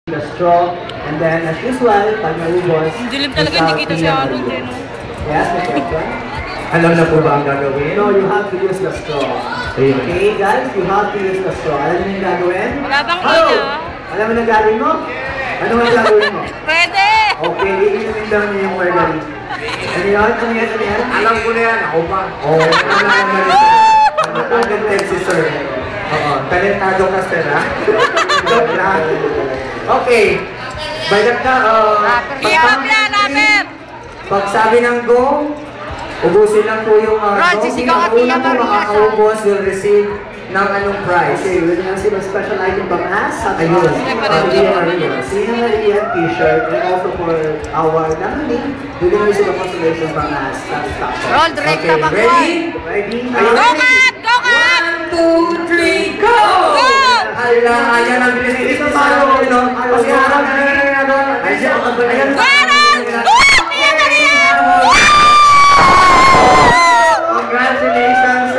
the straw, and then as usual, pag naubos, Dilim talaga, hindi kita si Aaron din. Yes, may question? Alam na po ba ang gagawin? No, you have to use the straw. Okay, guys, you have to use the straw. Alam mo yung gagawin? Wala bang Hello! ina? Alam mo na gagawin mo? Ano ang gagawin mo? Pwede! Okay, iinumin daw niyo yung margarine. Ano yan? Ano yan? Ano yan? Alam ko na yan, ako pa. Oo, alam mo na Talented si Sir. Oo, talentado ka, Sir, ha? Joke lang. Okay. Bayad ka, Ihap yan, Apep! pag sabi ng go, ubusin lang po yung Ron, go. sisigaw ka, Yung Tia unang po Maria, makakaubos will receive ng anong prize. Okay, we're gonna receive a special item from us. Ayun. Tia Maria. Tia Maria t-shirt and also for our nominee, we're gonna receive a consolation from us. Roll, direct Okay, na ready? Ready? Go, Kat! Go, Kat! 1, 2, 3, go! Go! Ayan ang bilis. Ito tayo, no? Kasi harap na ginagawa. Ayan, Go!